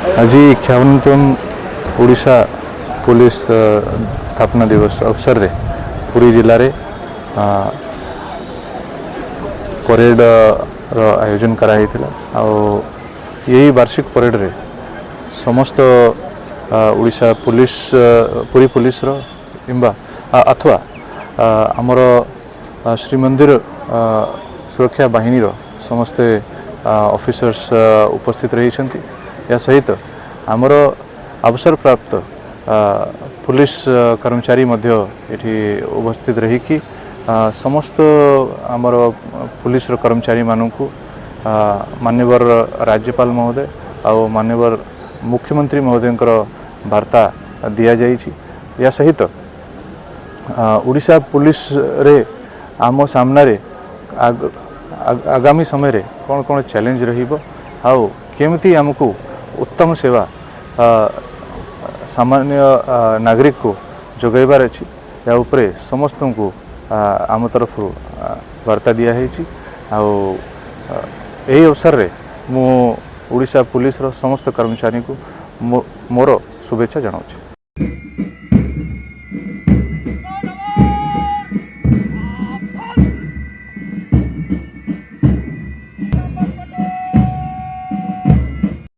आज 51तम ओडिशा पुलिस स्थापना दिवस अवसर रे पुरी जिले में परेड आयोजन कराई यही वार्षिक परेड रे समस्त ओडिशा पुलिस पुरी पुलिस किंबा अथवा आमर श्रीमंदिर सुरक्षा बाहिनी समस्ते ऑफिसर्स उपस्थित रही या सहित आमर अवसर प्राप्त पुलिस कर्मचारी मध्य एठी उपस्थित रही कि समस्त आमर पुलिस कर्मचारी मानू माननीय राज्यपाल महोदय और माननीय मुख्यमंत्री महोदय वार्ता दि जाइछि या सहित ओडिशा पुलिस रे आम सामना रे आगामी समय रे कौन कौन चैलेंज रहिबो आउ केमती आमको उत्तम सेवा सामान्य नागरिक को जोगाइबार अछि या उपरे समस्त को आम तरफ वार्ता दिया यही अवसर रे मु ओडिशा पुलिस रो समस्त कर्मचारी को मोर शुभेच्छा जनाऊँ।